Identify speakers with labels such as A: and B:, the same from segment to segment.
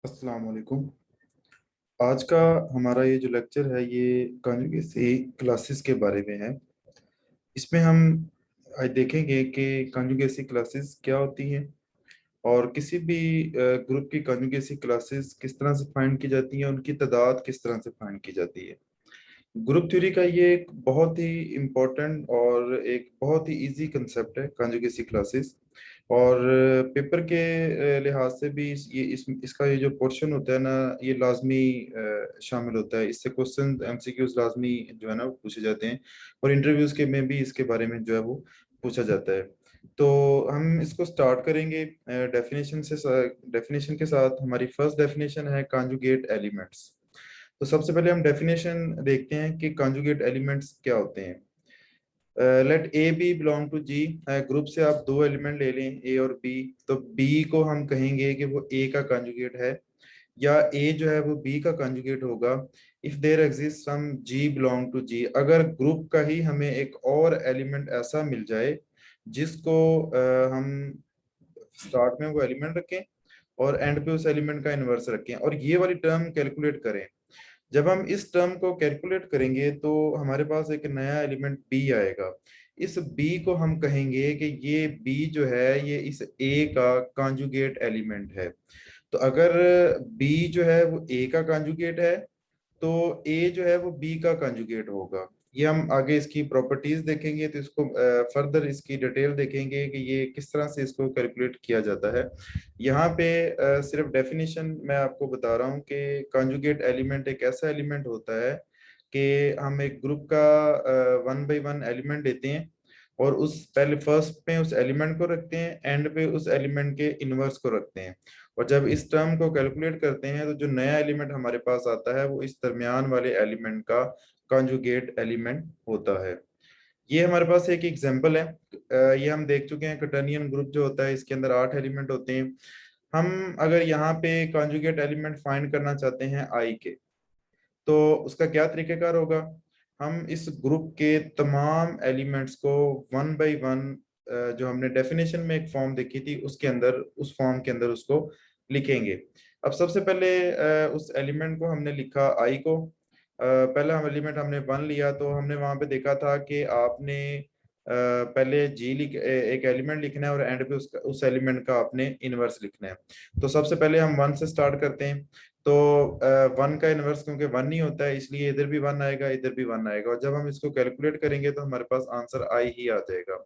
A: अस्सलाम वालेकुम। आज का हमारा ये जो लेक्चर है ये कॉन्जुगेसी क्लासेस के बारे में है। इसमें हम आज देखेंगे कि कॉन्जुगेसी क्लासेस क्या होती हैं और किसी भी ग्रुप की कॉन्जुगेसी क्लासेस किस तरह से फाइंड की जाती हैं, उनकी तादाद किस तरह से फाइंड की जाती है। ग्रुप थ्योरी का ये एक बहुत ही इम्पोर्टेंट और एक बहुत ही इजी कंसेप्ट है कॉन्जुगेसी क्लासेस। और पेपर के लिहाज से भी इसका ये जो पोर्शन होता है ना, ये लाजमी शामिल होता है। इससे क्वेश्चन एमसीक्यूज लाजमी जो है ना वो पूछे जाते हैं और इंटरव्यूज के में भी इसके बारे में जो है वो पूछा जाता है। तो हम इसको स्टार्ट करेंगे डेफिनेशन से। डेफिनेशन के साथ हमारी फर्स्ट डेफिनेशन है कॉन्जुगेट एलिमेंट्स। तो सबसे पहले हम डेफिनेशन देखते हैं कि कॉन्जुगेट एलिमेंट्स क्या होते हैं। Let A B belong to G. Group से आप दो एलिमेंट ले लें, ए और बी। तो बी को हम कहेंगे कि वो ए का कॉन्जुगेट है या ए जो है वो बी का कॉन्जुगेट होगा। If there exist some g belong to G, अगर ग्रुप का ही हमें एक और एलिमेंट ऐसा मिल जाए जिसको हम स्टार्ट में वो एलिमेंट रखें और एंड पे उस एलिमेंट का इनवर्स रखें और ये वाली टर्म कैलकुलेट करें। जब हम इस टर्म को कैलकुलेट करेंगे तो हमारे पास एक नया एलिमेंट बी आएगा। इस बी को हम कहेंगे कि ये बी जो है ये इस ए का कॉन्जुगेट एलिमेंट है। तो अगर बी जो है वो ए का कॉन्जुगेट है तो ए जो है वो बी का कंजुगेट होगा। ये हम आगे इसकी प्रॉपर्टीज देखेंगे तो इसको फर्दर इसकी डिटेल देखेंगे कि ये किस तरह से इसको कैलकुलेट किया जाता है। यहाँ पे सिर्फ डेफिनेशन मैं आपको बता रहा हूँ कि कंजुगेट एलिमेंट एक ऐसा एलिमेंट होता है कि हम एक ग्रुप का वन बाई वन एलिमेंट लेते हैं और उस पहले फर्स्ट पे उस एलिमेंट को रखते हैं, एंड पे उस एलिमेंट के इनवर्स को रखते हैं। और जब इस टर्म को कैलकुलेट करते हैं तो जो नया एलिमेंट हमारे पास आता है वो इस दरमियान वाले एलिमेंट का कॉन्जुगेट एलिमेंट होता है। ये हमारे पास एक एग्जांपल है। ये हम देख चुके हैं, कटर्नियन ग्रुप जो होता है इसके अंदर 8 एलिमेंट होते हैं। हम अगर यहाँ पे कॉन्जुगेट एलिमेंट फाइंड करना चाहते हैं आई के, तो उसका क्या तरीकेकार होगा। हम इस ग्रुप के तमाम एलिमेंट्स को वन बाय वन, जो हमने डेफिनेशन में एक फॉर्म देखी थी उसके अंदर, उस फॉर्म के अंदर उसको लिखेंगे। अब सबसे पहले उस एलिमेंट को हमने लिखा आई को। पहला हम एलिमेंट हमने वन लिया तो हमने वहां पे देखा था कि आपने पहले जी एक एलिमेंट लिखना है और एंड पे उस एलिमेंट का आपने इनवर्स लिखना है। तो सबसे पहले हम वन से स्टार्ट करते हैं। तो वन का इनवर्स क्योंकि वन ही होता है इसलिए इधर भी वन आएगा इधर भी वन आएगा, और जब हम इसको कैलकुलेट करेंगे तो हमारे पास आंसर आई ही आ जाएगा।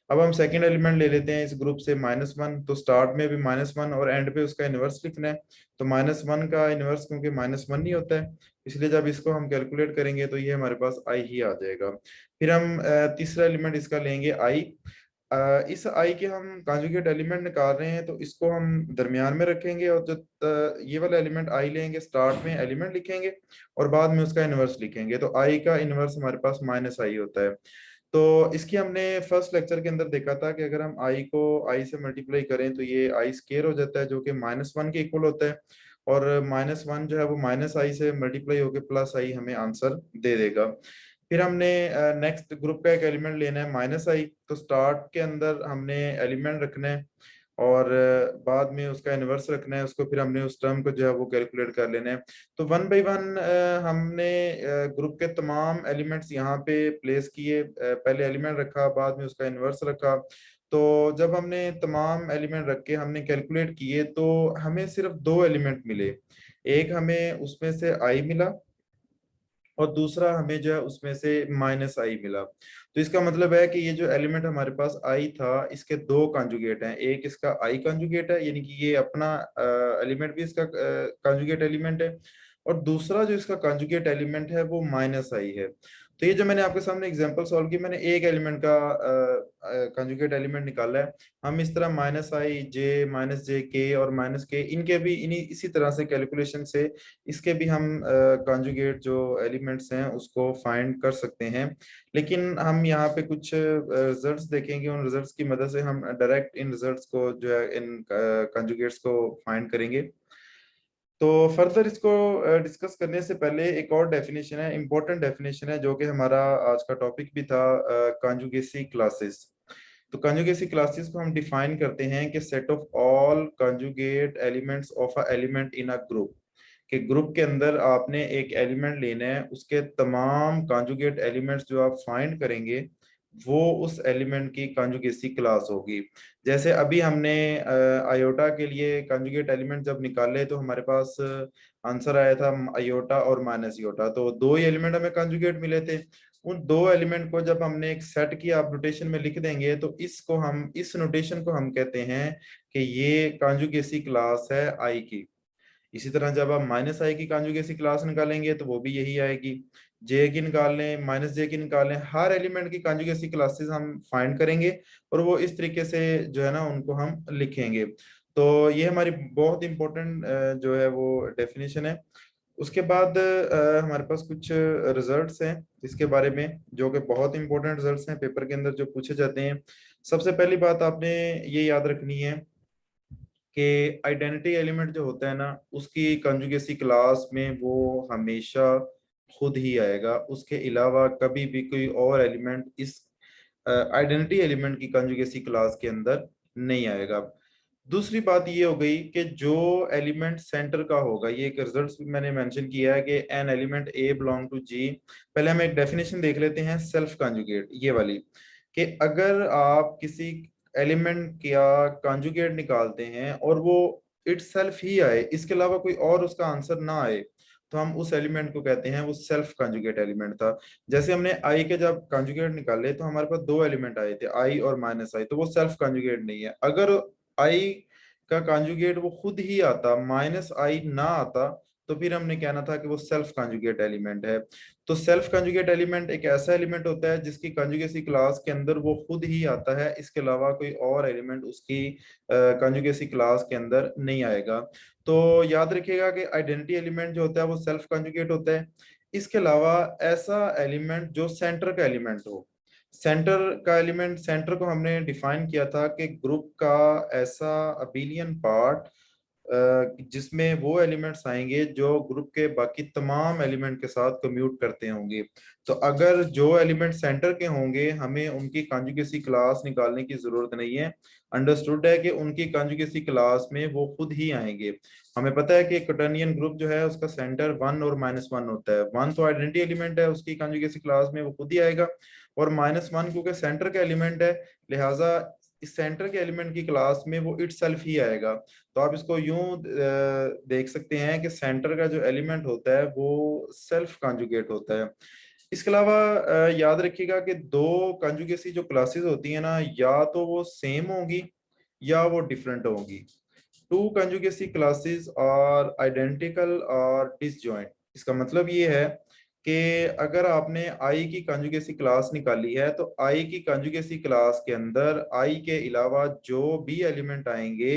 A: अब हम सेकंड एलिमेंट ले लेते हैं इस ग्रुप से -1। तो स्टार्ट में भी -1 और एंड पे उसका इनवर्स लिखना है। तो -1 का इनवर्स क्योंकि -1 ही होता है इसलिए जब इसको हम कैलकुलेट करेंगे तो ये हमारे पास आई ही आ जाएगा। फिर हम तीसरा एलिमेंट इसका लेंगे आई। इस आई के हम कॉन्जुगेट एलिमेंट निकाल रहे हैं तो इसको हम दरमियान में रखेंगे और जो ये वाला एलिमेंट आई लेंगे, स्टार्ट में एलिमेंट लिखेंगे और बाद में उसका इनवर्स लिखेंगे। तो आई का इनवर्स हमारे पास -i होता है। तो इसकी हमने फर्स्ट लेक्चर के अंदर देखा था कि अगर हम आई को आई से मल्टीप्लाई करें तो ये आई स्केयर हो जाता है जो कि -1 के इक्वल होता है। और -1 जो है वो -i से मल्टीप्लाई होकर +i हमें आंसर दे देगा। फिर हमने नेक्स्ट ग्रुप का एक एलिमेंट लेना है -i। तो स्टार्ट के अंदर हमने एलिमेंट रखना है और बाद में उसका इनवर्स रखना है उसको, फिर हमने उस टर्म को जो है वो कैलकुलेट कर लेना है। तो वन बाई वन हमने ग्रुप के तमाम एलिमेंट्स यहाँ पे प्लेस किए। पहले एलिमेंट रखा बाद में उसका इनवर्स रखा। तो जब हमने तमाम एलिमेंट रख के हमने कैलकुलेट किए तो हमें सिर्फ दो एलिमेंट मिले। एक हमें उसमें से आई मिला और दूसरा हमें जो है उसमें से -i मिला। तो इसका मतलब है कि ये जो एलिमेंट हमारे पास आई था इसके दो कॉन्जुगेट हैं। एक इसका आई कॉन्जुगेट है यानी कि ये अपना एलिमेंट भी इसका कॉन्जुगेट एलिमेंट है, और दूसरा जो इसका कॉन्जुगेट एलिमेंट है वो -i है। तो ये जो मैंने आपके सामने एग्जांपल सॉल्व की, मैंने एक एलिमेंट का कॉन्जुगेट एलिमेंट निकाला है। हम इस तरह -i, j, -j, k और -k इनके भी इन्हीं इसी तरह से कैलकुलेशन से इसके भी हम कॉन्जुगेट जो एलिमेंट्स हैं उसको फाइंड कर सकते हैं। लेकिन हम यहाँ पे कुछ रिजल्ट्स देखेंगे, उन रिजल्ट्स की मदद से हम डायरेक्ट इन रिजल्ट्स को जो है इन कॉन्जुगेट्स को फाइंड करेंगे। तो फर्दर इसको डिस्कस करने से पहले एक और डेफिनेशन है, इंपॉर्टेंट डेफिनेशन है जो कि हमारा आज का टॉपिक भी था, कॉन्जुगेसी क्लासेस। तो कंजुगेसी क्लासेस को हम डिफाइन करते हैं कि set of all conjugate elements of a element in a group, कि ग्रुप के अंदर आपने एक एलिमेंट लेना है, उसके तमाम कंजुगेट एलिमेंट्स जो आप फाइंड करेंगे वो उस एलिमेंट की कंजुगेसी क्लास होगी। जैसे अभी हमने आयोटा के लिए कंजुगेट एलिमेंट जब निकाले तो हमारे पास आंसर आया था आयोटा और माइनस योटा, तो दो ही एलिमेंट हमें कंजुगेट मिले थे। उन दो एलिमेंट को जब हमने एक सेट की आप नोटेशन में लिख देंगे तो इसको हम, इस नोटेशन को हम कहते हैं कि ये कंजुगेसी क्लास है आई की। इसी तरह जब आप माइनस आई की कॉन्जुगेसी क्लास निकालेंगे तो वो भी यही आएगी। जे की निकाल लें, माइनस जे की निकाल लें, हर एलिमेंट की कॉन्जुगेसी क्लासेस हम फाइंड करेंगे और वो इस तरीके से जो है ना उनको हम लिखेंगे। तो ये हमारी बहुत इंपॉर्टेंट जो है वो डेफिनेशन है। उसके बाद हमारे पास कुछ रिजल्ट्स हैं इसके बारे में जो कि बहुत इंपॉर्टेंट रिजल्ट्स हैं पेपर के अंदर जो पूछे जाते हैं। सबसे पहली बात आपने ये याद रखनी है कि आइडेंटिटी एलिमेंट जो होता है ना उसकी कंजुगेसी क्लास में वो हमेशा खुद ही आएगा, उसके अलावा कभी भी कोई और एलिमेंट इस आइडेंटिटी एलिमेंट की कंजुगेसी क्लास के अंदर नहीं आएगा। दूसरी बात ये हो गई कि जो एलिमेंट सेंटर का होगा, ये एक रिजल्ट भी मैंने मेंशन किया है कि an element a belong to G. पहले हम एक डेफिनेशन देख लेते हैं सेल्फ कंजुगेट ये वाली, कि अगर आप किसी एलिमेंट का कंजुगेट निकालते हैं और वो इटसेल्फ ही आए, इसके अलावा कोई और उसका आंसर ना आए, तो हम उस एलिमेंट को कहते हैं वो सेल्फ कंजुगेट एलिमेंट था। जैसे हमने आई के जब कंजुगेट निकाले तो हमारे पास दो एलिमेंट आए थे आई और माइनस आई, तो वो सेल्फ कंजुगेट नहीं है। अगर आई का कंजुगेट वो खुद ही आता, माइनस आई ना आता, तो फिर हमने कहना था कि वो सेल्फ कंजुगेट एलिमेंट है। तो सेल्फ कंजुगेट एलिमेंट एक ऐसा एलिमेंट होता है जिसकी कंजुगेसी क्लास के अंदर वो खुद ही आता है, इसके अलावा कोई और एलिमेंट उसकी कंजुगेसी क्लास के अंदर नहीं आएगा। तो याद रखिएगा कि आइडेंटिटी एलिमेंट जो होता है वो सेल्फ कंजुगेट होता है। इसके अलावा ऐसा एलिमेंट जो सेंटर का एलिमेंट हो, सेंटर का एलिमेंट, सेंटर को हमने डिफाइन किया था कि ग्रुप का ऐसा अबिलियन पार्ट जिसमें वो एलिमेंट्स आएंगे जो ग्रुप के बाकी तमाम एलिमेंट के साथ कम्यूट करते होंगे। तो अगर जो एलिमेंट सेंटर के होंगे हमें उनकी कॉन्जुगेसी क्लास निकालने की जरूरत नहीं है, अंडरस्टूड है कि उनकी कॉन्जुगेसी क्लास में वो खुद ही आएंगे। हमें पता है कि कोटेनियन ग्रुप जो है उसका सेंटर वन और माइनस वन होता है। वन तो आइडेंटिटी एलिमेंट है, उसकी कॉन्जुगेसी क्लास में वो खुद ही आएगा, और माइनस वन क्योंकि सेंटर का एलिमेंट है, लिहाजा इस सेंटर के एलिमेंट की क्लास में वो इटसेल्फ ही आएगा। तो आप इसको यूं देख सकते हैं कि सेंटर का जो एलिमेंट होता है वो सेल्फ कॉन्जुगेट होता है। इसके अलावा याद रखिएगा कि दो कॉन्जुगेसी जो क्लासेस होती है ना, या तो वो सेम होंगी या वो डिफरेंट होंगी। टू कंजुगेसी क्लासेस आर आइडेंटिकल और डिसजॉइंट। इसका मतलब ये है कि अगर आपने आई की कंजुगेसी क्लास निकाली है तो आई की कंजुगेसी क्लास के अंदर आई के अलावा जो भी एलिमेंट आएंगे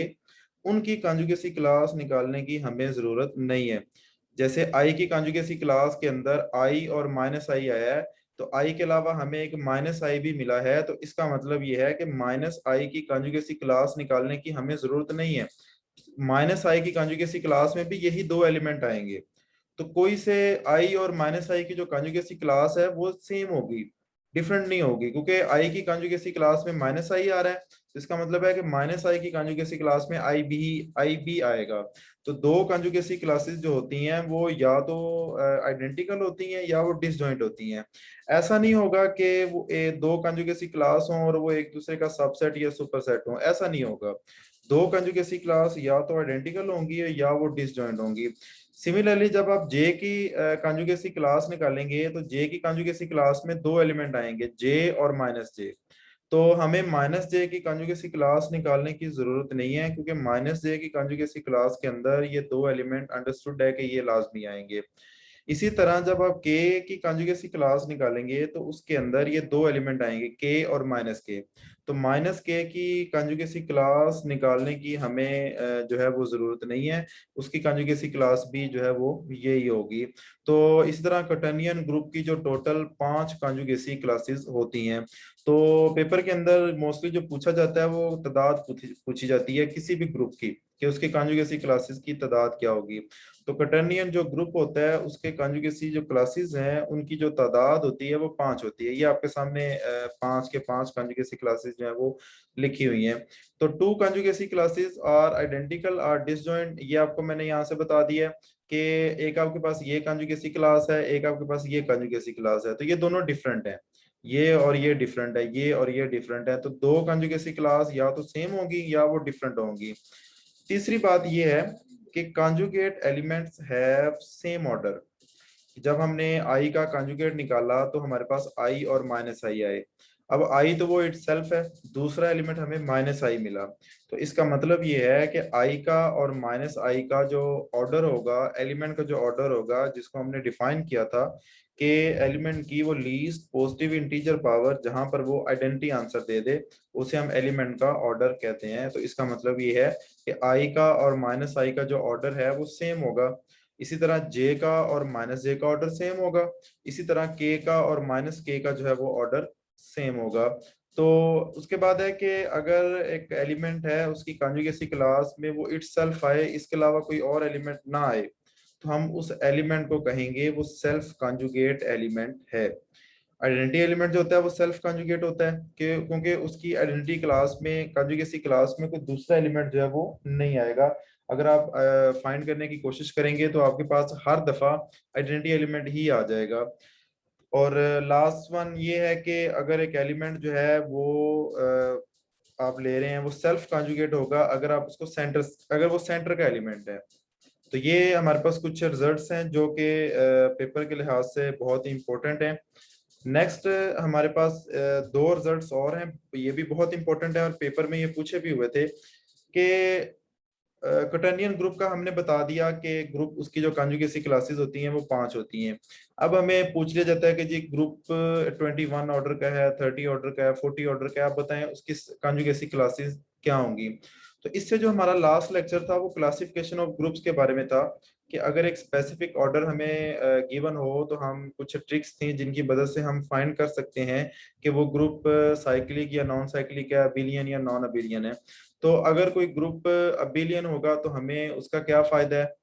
A: उनकी कंजुगेसी क्लास निकालने की हमें जरूरत नहीं है। जैसे आई की कंजुगेसी क्लास के अंदर आई और माइनस आई आया है, तो आई के अलावा हमें एक माइनस आई भी मिला है, तो इसका मतलब ये है कि माइनस आई की कंजुगेसी क्लास निकालने की हमें जरूरत नहीं है। माइनस आई की कंजुगेसी क्लास में भी यही दो एलिमेंट आएंगे, तो कोई से आई और माइनस आई की जो कंजुगेसी क्लास है वो सेम होगी, डिफरेंट नहीं होगी, क्योंकि आई की कंजुगेसी क्लास में माइनस आई आ रहा है, तो इसका मतलब है कि माइनस आई की कंजुगेसी क्लास में आई भी आएगा। तो दो कंजुगेसी क्लासेस जो होती हैं वो या तो आइडेंटिकल होती हैं या वो डिसजॉइंट होती हैं। ऐसा नहीं होगा कि वो दो कंजुगेसी क्लास हों और वो एक दूसरे का सबसेट या सुपरसेट हो, ऐसा नहीं होगा। दो कंजुगेसी क्लास या तो आइडेंटिकल होंगी या वो डिसजॉइंट होंगी। सिमिलरली जब आप जे की कंजुगेसी क्लास निकालेंगे तो जे की कंजुगेसी क्लास में दो एलिमेंट आएंगे, जे और माइनस जे। तो हमें माइनस जे की कंजुगेसी क्लास निकालने की जरूरत नहीं है, क्योंकि माइनस जे की कंजुगेसी क्लास के अंदर ये दो एलिमेंट अंडरस्टूड है कि ये लाजमी आएंगे। इसी तरह जब आप के की कंजुगेसी क्लास निकालेंगे तो उसके अंदर ये दो एलिमेंट आएंगे, के और माइनस के। तो माइनस के की कंजुगेसी क्लास निकालने की हमें जो है वो जरूरत नहीं है, उसकी कंजुगेसी क्लास भी जो है वो यही होगी। तो इस तरह कॉटेनियन ग्रुप की जो टोटल पांच कंजुगेसी क्लासेस होती हैं। तो पेपर के अंदर मोस्टली जो पूछा जाता है वो तादाद पूछी जाती है किसी भी ग्रुप की, कि उसके कॉन्जुगेसी क्लासेस की तादाद क्या होगी। तो कटर्नियन जो ग्रुप होता है उसके कॉन्जुगेसी जो क्लासेस हैं उनकी जो तादाद होती है वो 5 होती है। ये आपके सामने 5 के 5 कॉन्जुगेसी क्लासेस जो है वो लिखी हुई हैं। तो 2 conjugacy classes are identical or disjoint, ये आपको मैंने यहाँ से बता दिया है कि एक आपके पास ये कॉन्जुगेसी क्लास है, एक आपके पास ये कॉन्जुगेसी क्लास है, तो ये दोनों डिफरेंट है। ये और ये डिफरेंट है, ये और ये डिफरेंट है, तो दो कॉन्जुगेसी क्लास या तो सेम होगी या वो डिफरेंट होंगी। तीसरी बात ये है कि conjugate elements have same order. जब हमने आई का कॉन्जुगेट निकाला तो हमारे पास आई और माइनस आई आए। अब आई तो वो इटसेल्फ है, दूसरा एलिमेंट हमें माइनस आई मिला। तो इसका मतलब ये है कि आई का और माइनस आई का जो ऑर्डर होगा, एलिमेंट का जो ऑर्डर होगा जिसको हमने डिफाइन किया था कि एलिमेंट की वो लीस्ट पॉजिटिव इंटीजर पावर जहां पर वो आइडेंटिटी आंसर दे दे, उसे हम एलिमेंट का ऑर्डर कहते हैं। तो इसका मतलब ये है कि आई का और माइनस आई का जो ऑर्डर है वो सेम होगा। इसी तरह जे का और माइनस जे का ऑर्डर सेम होगा। इसी तरह के का और माइनस के का जो है वो ऑर्डर सेम होगा। तो उसके बाद है कि अगर एक एलिमेंट है उसकी कॉन्जुगेसी क्लास में वो इटसेल्फ आए, इसके अलावा कोई और एलिमेंट ना आए, तो हम उस एलिमेंट को कहेंगे वो सेल्फ कॉन्जुगेट एलिमेंट है। आइडेंटिटी एलिमेंट जो होता है वो सेल्फ कॉन्जुगेट होता है कि क्योंकि उसकी आइडेंटिटी क्लास में, कॉन्जुगेसी क्लास में कोई दूसरा एलिमेंट जो है वो नहीं आएगा। अगर आप फाइंड करने की कोशिश करेंगे तो आपके पास हर दफा आइडेंटिटी एलिमेंट ही आ जाएगा। और लास्ट वन ये है कि अगर एक एलिमेंट जो है वो आप ले रहे हैं वो सेल्फ कॉन्जुगेट होगा अगर आप उसको सेंटर, अगर वो सेंटर का एलिमेंट है। तो ये हमारे पास कुछ रिजल्ट्स हैं जो कि पेपर के लिहाज से बहुत ही इंपॉर्टेंट हैं। नेक्स्ट हमारे पास दो रिजल्ट्स और हैं, ये भी बहुत इंपॉर्टेंट है और पेपर में ये पूछे भी हुए थे कि कटर्नियन ग्रुप का हमने बता दिया कि ग्रुप उसकी जो कॉन्जुगेसी क्लासेस होती हैं वो 5 होती हैं। अब हमें पूछ लिया जाता है कि जी ग्रुप 21 ऑर्डर का है, 30 ऑर्डर का है, 40 ऑर्डर का है, आप बताएं उसकी कॉन्जुगेसी क्लासेस क्या होंगी। तो इससे जो हमारा लास्ट लेक्चर था वो क्लासिफिकेशन ऑफ ग्रुप्स के बारे में था कि अगर एक स्पेसिफिक ऑर्डर हमें गिवन हो तो हम कुछ ट्रिक्स थी जिनकी मदद से हम फाइंड कर सकते हैं कि वो ग्रुप साइक्लिक या नॉन साइक्लिक है, अबिलियन या नॉन अबिलियन है। तो अगर कोई ग्रुप अबिलियन होगा तो हमें उसका क्या फायदा है,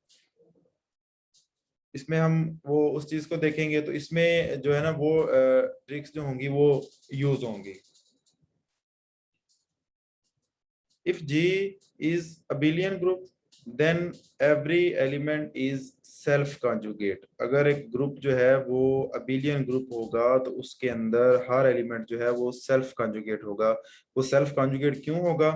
A: इसमें हम वो उस चीज को देखेंगे। तो इसमें जो है ना वो ट्रिक्स जो होंगी वो यूज होंगी। If G is abelian group, then every element is self conjugate. अगर एक ग्रुप जो है वो अबिलियन ग्रुप होगा तो उसके अंदर हर एलिमेंट जो है वो सेल्फ कॉन्जुगेट होगा। वो सेल्फ कॉन्जुगेट क्यों होगा?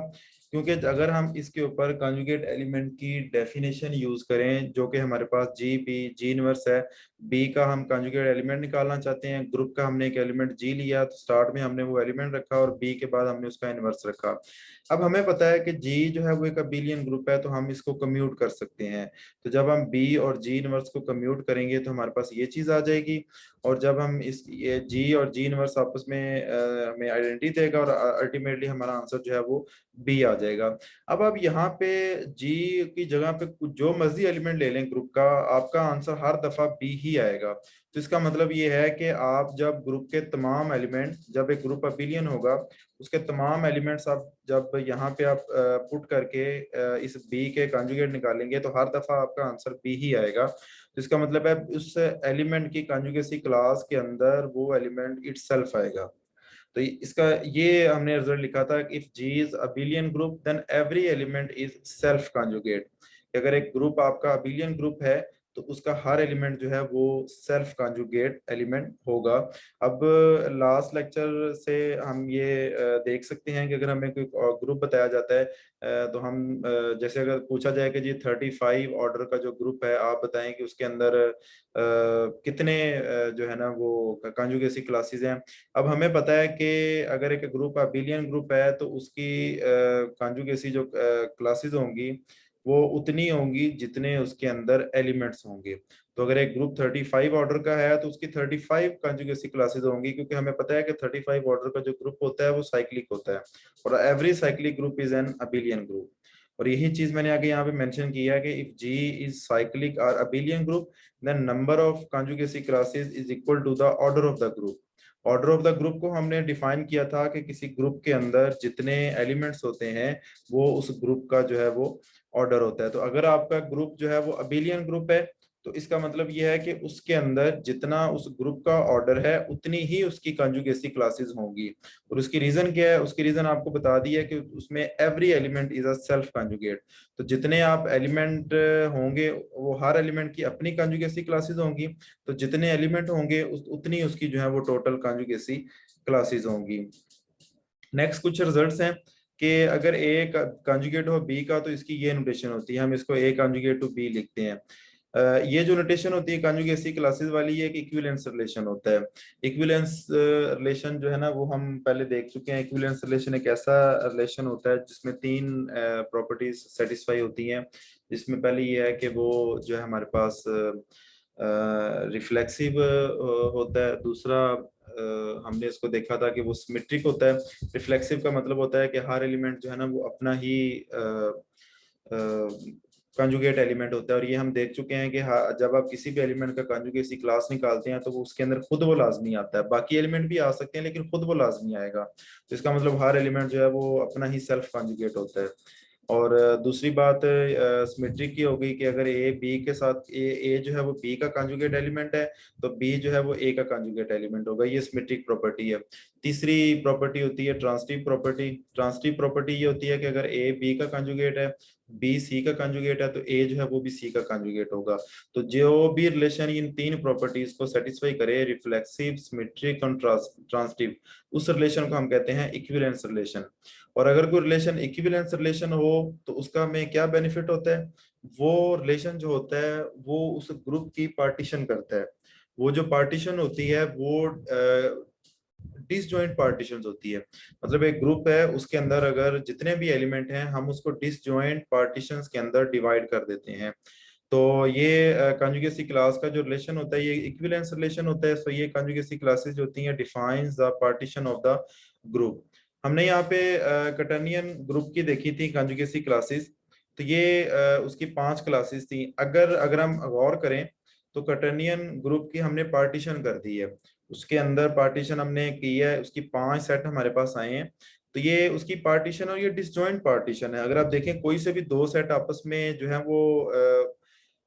A: क्योंकि अगर हम इसके ऊपर कॉन्जुगेट एलिमेंट की डेफिनेशन यूज करें जो कि हमारे पास जी बी जी इनवर्स है, बी का हम कॉन्जुगेट एलिमेंट निकालना चाहते हैं, ग्रुप का हमने एक एलिमेंट जी लिया तो स्टार्ट में हमने वो एलिमेंट रखा और बी के बाद हमने उसका इनवर्स रखा। अब हमें पता है कि जी जो है वो एक अबिलियन ग्रुप है तो हम इसको कम्यूट कर सकते हैं। तो जब हम बी और जी इनवर्स को कम्यूट करेंगे तो हमारे पास ये चीज आ जाएगी। और जब हम इस ये जी और जी इनवर्स आपस में हमें आइडेंटिटी देगा और अल्टीमेटली हमारा आंसर जो है वो बी आ जाएगा। अब यहाँ पे जी की जगह पे कुछ जो मर्जी एलिमेंट ले लें ग्रुप का, आपका आंसर हर दफा बी ही आएगा। तो इसका मतलब ये है कि आप जब ग्रुप के तमाम एलिमेंट, जब एक ग्रुप अबिलियन होगा उसके तमाम एलिमेंट्स आप जब यहाँ पे आप पुट करके इस बी के कॉन्जुगेट निकालेंगे तो हर दफा आपका आंसर बी ही आएगा। तो इसका मतलब है उस एलिमेंट की कॉन्जुगेसी क्लास के अंदर वो एलिमेंट इटसेल्फ आएगा। तो इसका ये हमने रिजल्ट लिखा था, if G is abelian group then every element is self conjugate. अगर एक ग्रुप आपका अबिलियन ग्रुप है तो उसका हर एलिमेंट जो है वो सेल्फ कॉन्जुगेट एलिमेंट होगा। अब लास्ट लेक्चर से हम ये देख सकते हैं कि अगर हमें कोई ग्रुप बताया जाता है तो हम जैसे अगर पूछा जाए कि जी 35 ऑर्डर का जो ग्रुप है आप बताएं कि उसके अंदर कितने जो है ना वो कॉन्जुगेसी क्लासेस हैं। अब हमें पता है कि अगर एक ग्रुप अबिलियन ग्रुप है तो उसकी कॉन्जुगेसी जो क्लासेस होंगी वो उतनी होंगी जितने उसके अंदर एलिमेंट्स होंगे। तो अगर एक ग्रुप 35 ऑर्डर का है तो उसकी 35 कॉन्जुगेसी क्लासेस होंगी, क्योंकि हमें पता है कि 35 ऑर्डर का जो ग्रुप होता है वो साइक्लिक होता है और every cyclic group is an abelian group. और यही चीज मैंने आगे यहाँ पे मेंशन किया है कि इफ जी इज साइक्लिक और abelian group then number of conjugacy classes is equal to the order of the group. Order of the group को हमने डिफाइन किया था कि किसी ग्रुप के अंदर जितने एलिमेंट्स होते हैं वो उस ग्रुप का जो है वो ऑर्डर होता है। तो अगर आपका ग्रुप जो है वो अबेलियन ग्रुप है तो इसका मतलब यह है कि उसके अंदर जितना उस ग्रुप का ऑर्डर है उतनी ही उसकी कंजुगेसी क्लासेस होंगी। और उसकी रीजन क्या है? उसकी रीजन आपको बता दी है कि उसमें every element is a self conjugate. तो जितने आप एलिमेंट होंगे वो हर एलिमेंट की अपनी कंजुगेसी क्लासेस होंगी। तो जितने एलिमेंट होंगे उतनी उसकी जो है वो टोटल कंजुगेसी क्लासेस होंगी। नेक्स्ट कुछ रिजल्ट्स हैं कि अगर ए कंजुगेट हो बी का तो इसकी ये नोटेशन होती है, हम इसको ए कंजुगेट टू बी लिखते हैं। ये जो नोटेशन होती है कंजुगेसी क्लासेस वाली, ये एक इक्विवेलेंस रिलेशन होता है। इक्विवेलेंस रिलेशन जो है ना वो हम पहले देख चुके हैं। इक्विवेलेंस रिलेशन एक ऐसा रिलेशन होता है जिसमें तीन प्रॉपर्टीज सेटिस्फाई होती हैं। जिसमें पहले ये है कि वो जो है हमारे पास रिफ्लेक्सिव होता है। दूसरा हमने इसको देखा था कि वो सिमेट्रिक होता है। रिफ्लेक्सिव का मतलब होता है कि हर एलिमेंट जो है ना वो अपना ही कंजुगेट एलिमेंट होता है। और ये हम देख चुके हैं कि जब आप किसी भी एलिमेंट का कंजुगेसी क्लास निकालते हैं तो वो उसके अंदर खुद वो लाजमी आता है। बाकी एलिमेंट भी आ सकते हैं लेकिन खुद वो लाजमी आएगा। तो इसका मतलब हर एलिमेंट जो है वो अपना ही सेल्फ कंजुगेट होता है। और दूसरी बात सिमेट्रिक की हो गई कि अगर ए बी के साथ ए जो है वो बी का कंजुगेट एलिमेंट है तो बी जो है वो ए का कंजुगेट एलिमेंट होगा। ये सिमेट्रिक प्रॉपर्टी है। तीसरी प्रॉपर्टी होती है ट्रांसिटिव प्रॉपर्टी। ट्रांसिटिव प्रॉपर्टी ये होती है कि अगर ए बी का कंजुगेट है, बी सी का कंजुगेट है, तो ए जो है वो भी सी का कंजुगेट होगा। तो जो भी रिलेशन इन तीन प्रॉपर्टीज को सेटिस्फाई करे, रिफ्लेक्सिव, सिमेट्रिक और ट्रांसिटिव, उस रिलेशन को हम कहते हैं इक्विवेलेंस रिलेशन। और अगर कोई रिलेशन इक्विवेलेंस रिलेशन हो तो उसका में क्या बेनिफिट होता है? वो रिलेशन जो होता है वो उस ग्रुप की पार्टीशन करता है। वो जो पार्टीशन होती है वो डिसजॉइंट पार्टीशन होती है। मतलब एक ग्रुप है उसके अंदर अगर जितने भी एलिमेंट हैं हम उसको डिसजॉइंट पार्टीशंस के अंदर डिवाइड कर देते हैं। तो ये कंजुगेसी क्लास का जो रिलेशन होता है ये इक्विवेलेंस रिलेशन होता है। सो ये कंजुगेसी क्लासेस जो होती हैं defines the partition of the group. हमने यहाँ पे कटर्नियन ग्रुप की देखी थी कंजुगेसी क्लासेस। तो ये उसकी 5 क्लासेस थी। अगर अगर हम गौर करें तो कटर्नियन ग्रुप की हमने पार्टीशन कर दी है। उसके अंदर पार्टीशन हमने की है, उसकी 5 सेट हमारे पास आए हैं। तो ये उसकी पार्टीशन और ये डिसजॉइंट पार्टीशन है। अगर आप देखें कोई से भी दो सेट आपस में जो है वो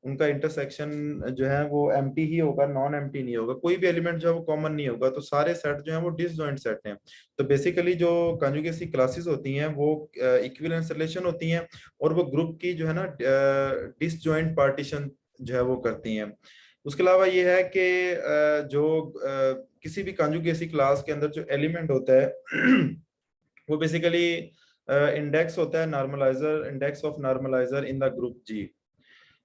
A: उनका इंटरसेक्शन जो है वो एम्प्टी ही होगा, नॉन एम्प्टी नहीं होगा। कोई भी एलिमेंट जो है वो कॉमन नहीं होगा। तो सारे सेट जो है वो डिसजॉइंट सेट हैं। तो बेसिकली जो कंजुगेसी क्लासेस होती हैं वो इक्विवेलेंस रिलेशन होती हैं और वो ग्रुप की जो है ना डिसजॉइंट पार्टीशन जो है वो करती हैं। उसके अलावा ये है कि किसी भी कंजुगेसी क्लास के अंदर जो एलिमेंट होता है वो बेसिकली इंडेक्स होता है normaliser, index of normaliser in the group G.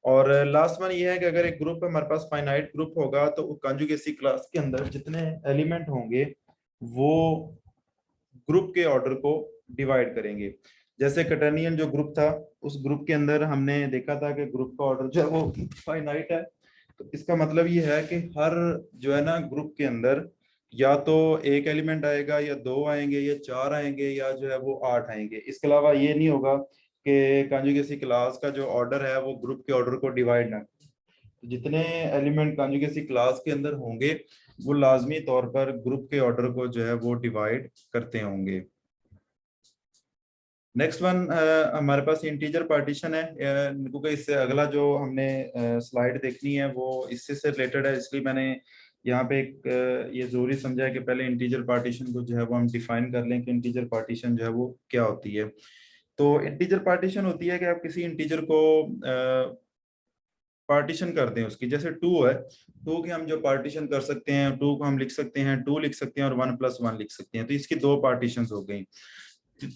A: और लास्ट वन ये है कि अगर एक ग्रुप हमारे पास फाइनाइट ग्रुप होगा तो कंजुगेसी क्लास के अंदर जितने एलिमेंट होंगे वो ग्रुप के ऑर्डर को डिवाइड करेंगे। जैसे कटर्नियन जो ग्रुप था उस ग्रुप के अंदर हमने देखा था कि ग्रुप का ऑर्डर जो है वो फाइनाइट है। तो इसका मतलब ये है कि हर जो है ना ग्रुप के अंदर या तो एक एलिमेंट आएगा या दो आएंगे या चार आएंगे या जो है वो 8 आएंगे। इसके अलावा ये नहीं होगा कि कंजुगेसी क्लास का जो ऑर्डर है वो ग्रुप के ऑर्डर को डिवाइड ना करे। तो जितने एलिमेंट कंजुगेसी क्लास के अंदर होंगे वो लाजमी तौर पर ग्रुप के ऑर्डर को जो है वो डिवाइड करते होंगे। नेक्स्ट वन हमारे पास इंटीजर पार्टीशन है। क्योंकि इससे अगला जो हमने स्लाइड देखनी है वो इससे से रिलेटेड है, इसलिए मैंने यहाँ पे एक ये जरूरी समझा है कि पहले इंटीजर पार्टीशन को जो है वो हम डिफाइन कर लें कि इंटीजर पार्टीशन जो है वो क्या होती है। तो इंटीजर पार्टीशन होती है कि आप किसी इंटीजर को पार्टीशन कर दें उसकी। जैसे टू है, टू की हम जो पार्टीशन कर सकते हैं, टू को हम लिख सकते हैं, टू लिख सकते हैं और 1+1 लिख सकते हैं। तो इसकी दो पार्टीशन हो गई।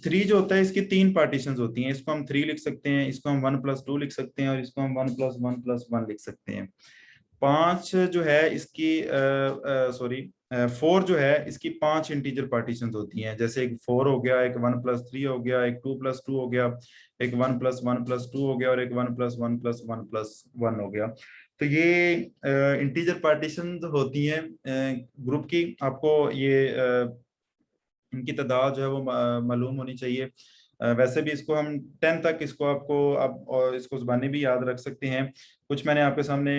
A: थ्री जो होता है इसकी तीन पार्टीशंस होती हैं। इसको हम 3 लिख सकते हैं, इसको हम 1+2 लिख सकते हैं और इसको हम 1+1+1 लिख सकते हैं। 5 जो है इसकी सॉरी 4 जो है इसकी 5 इंटीजर पार्टीशंस होती हैं। जैसे एक 4 हो गया, एक 1+3 हो गया, एक 2+2 हो गया, एक 1+1+2 हो गया और एक 1+1+1+1 हो गया। तो ये इंटीजर पार्टीशंस होती हैं ग्रुप की। आपको ये इनकी तादाद जो है वो मालूम होनी चाहिए। वैसे भी इसको हम 10 तक इसको आपको आप और इसको ज़बानी भी याद रख सकते हैं। कुछ मैंने आपके सामने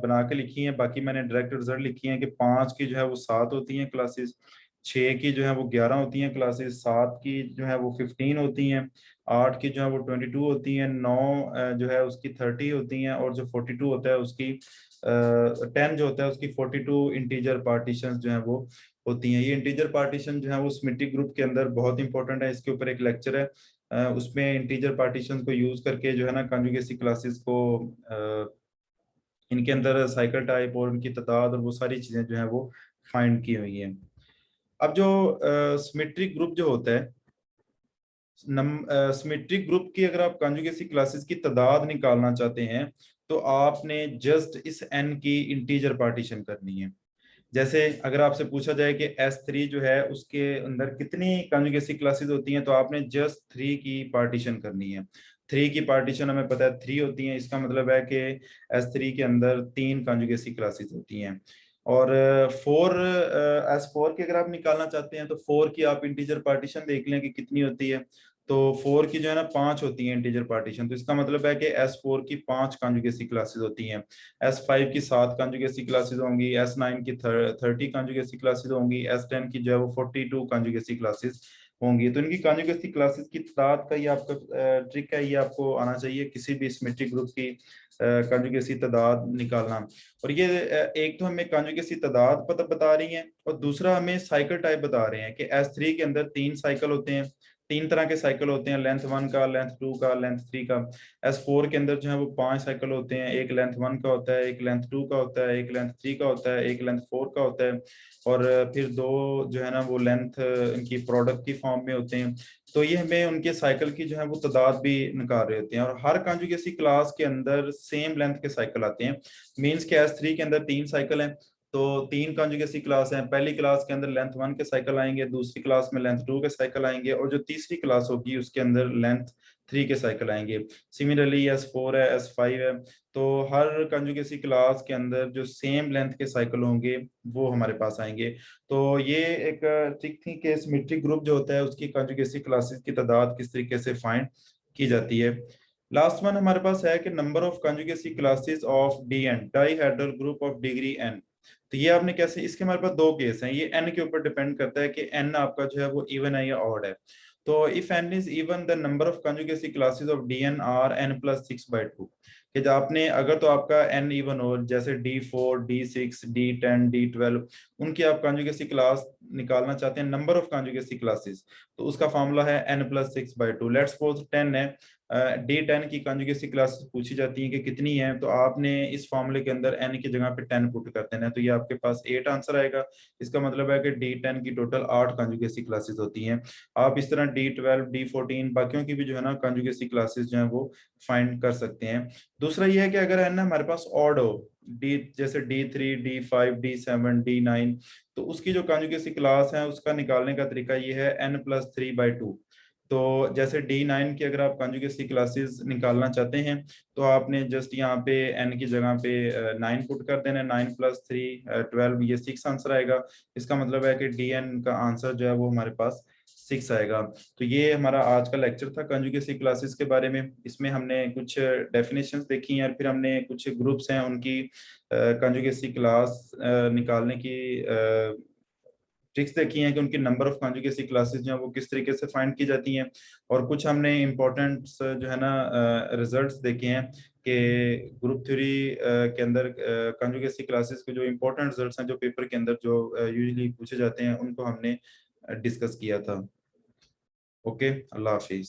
A: बना के लिखी हैं, बाकी मैंने डायरेक्ट रिजल्ट लिखी हैं कि 5 की जो है वो 7 होती हैं क्लासेस, 6 की जो है वो 11 होती हैं क्लासेस, 7 की जो है वो 15 होती हैं, 8 की जो है वो 22 होती हैं, 9 जो है उसकी 30 होती हैं, और जो 42 होता है उसकी 10 जो होता है उसकी 42 इंटीजर पार्टीशन जो है वो होती हैं। ये इंटीजर पार्टीशन जो है वो सिमेट्रिक ग्रुप के अंदर बहुत इंपॉर्टेंट है। इसके ऊपर एक लेक्चर है, उसमें इंटीजर पार्टीशन को यूज करके जो है ना कंजुगेसी क्लासेस को इनके अंदर साइकिल टाइप और उनकी तादाद और वो सारी चीजें जो है वो फाइंड की हुई हैं। अब जो सिमेट्रिक ग्रुप जो होता है, सिमेट्रिक ग्रुप की अगर आप कंजुगेसी क्लासेस की तादाद निकालना चाहते हैं तो आपने जस्ट इस n की इंटीजर पार्टीशन करनी है। जैसे अगर आपसे पूछा जाए कि S3 जो है उसके अंदर कितनी कंजुगेसी क्लासेस होती हैं, तो आपने जस्ट 3 की पार्टीशन करनी है। 3 की पार्टीशन हमें पता है 3 होती है, इसका मतलब है कि S3 के अंदर 3 कंजुगेसी क्लासेस होती हैं। और 4 S4 की अगर आप निकालना चाहते हैं तो 4 की आप इंटीजर पार्टीशन देख लें कि कितनी होती है। तो 4 की जो है ना 5 होती है इंटीजर पार्टीशन, तो इसका मतलब है कि S4 की 5 कंजुगेसी क्लासेस होती हैं। S5 की 7 कंजुगेसी क्लासेस होंगी, S9 की 30 कंजुगेसी क्लासेस होंगी, S10 की जो है वो 42 कंजुगेसी क्लासेस होंगी। तो इनकी कंजुगेसी क्लासेस की तादाद का ये आपका ट्रिक है, ये आपको आना चाहिए किसी भी सिमेट्रिक ग्रुप की कंजुगेसी तादाद निकालना। और ये एक तो हमें कंजुगेसी तादाद पता बता रही है, और दूसरा हमें साइकिल टाइप बता रहे हैं कि S3 के अंदर 3 साइकिल होते हैं, 3 तरह के साइकिल होते हैं, लेंथ 1 का, लेंथ 2 का, लेंथ 3 का। S4 के अंदर जो है वो 5 साइकिल होते हैं, एक लेंथ 1 का होता है, एक लेंथ 2 का होता है, एक लेंथ 3 का होता है, एक लेंथ 4 का होता है, और फिर दो जो है ना वो लेंथ इनकी प्रोडक्ट की फॉर्म में होते हैं। तो ये हमें उनके साइकिल की जो है वो तादाद भी निकाल रहे होते हैं, और हर कंजुगेसी क्लास के अंदर सेम लेंथ के साइकिल आते हैं। मीन्स के S3 के अंदर 3 साइकिल हैं, तो 3 कंजुगेसी क्लास हैं। पहली क्लास के अंदर लेंथ 1 के साइकिल आएंगे, दूसरी क्लास में लेंथ 2 के साइकिल आएंगे, और जो तीसरी क्लास होगी उसके अंदर लेंथ 3 के साइकिल आएंगे। सिमिलरली S4 है, S5 है, तो हर कंजुगेसी क्लास के अंदर जो सेम लेंथ के साइकिल होंगे वो हमारे पास आएंगे। तो ये एक ट्रिक थी कि सिमेट्रिक ग्रुप जो होता है उसकी कंजुगेसी क्लासेस की तादाद किस तरीके से फाइंड की जाती है। लास्ट वन हमारे पास है कि number of conjugacy classes of DN, dihedral group of degree n। तो ये आपने कैसे, इसके हमारे पास दो केस हैं, ये n के ऊपर डिपेंड करता है कि n आपका जो है वो इवन है या ऑड है। तो if n is even the number of conjugacy classes of DN are n+6/2। कि जो आपने अगर तो आपका n इवन हो, जैसे D4, D6, D10, D12, उनकी आप कंजुगेसी क्लास निकालना चाहते हैं, नंबर ऑफ कंजुगेसी क्लासेस, तो उसका फॉर्मूला है n+6/2। लेट्स सपोज 10 है, D10 की कंजुगेसी क्लास पूछी जाती है कि कितनी है, तो आपने इस फॉर्मूले के अंदर n की जगह पे 10 पुट कर देना है, तो ये आपके पास 8 आंसर आएगा। इसका मतलब है कि D10 की टोटल 8 कंजुगेसी क्लासेस होती हैं। आप इस तरह D12, D14 बाकियों की भी जो है ना कंजुगेसी क्लासेस जो है वो फाइंड कर सकते हैं। दूसरा ये है कि अगर n हमारे पास ऑड हो, डी जैसे D3, D5, D7, D9, तो उसकी जो कंजुगेसी क्लास है उसका निकालने का तरीका ये है n+3/2। तो जैसे D9 की अगर आप कंजुगेसी क्लासेस निकालना चाहते हैं, तो आपने जस्ट यहाँ पे n की जगह पे 9 पुट कर देना है, 9+3 12, ये 6 आंसर आएगा। इसका मतलब है कि DN का आंसर जो है वो हमारे पास 6 आएगा। तो ये हमारा आज का लेक्चर था कंजुगेसी क्लासेस के बारे में। इसमें हमने कुछ डेफिनेशंस देखी हैं, और फिर हमने कुछ ग्रुप्स हैं उनकी कंजुगेसी क्लास निकालने की ट्रिक्स देखी हैं कि उनकी नंबर ऑफ कॉन्जुगेसी क्लासेस जो है वो किस तरीके से फाइंड की जाती हैं। और कुछ हमने इम्पोर्टेंट जो है ना रिजल्ट्स देखे हैं कि ग्रुप थ्योरी के अंदर कॉन्जुगेसी क्लासेस के जो इम्पोर्टेंट रिजल्ट्स हैं जो पेपर के अंदर जो यूजुअली पूछे जाते हैं, उनको हमने डिस्कस किया था। ओके, अल्लाह हाफिज।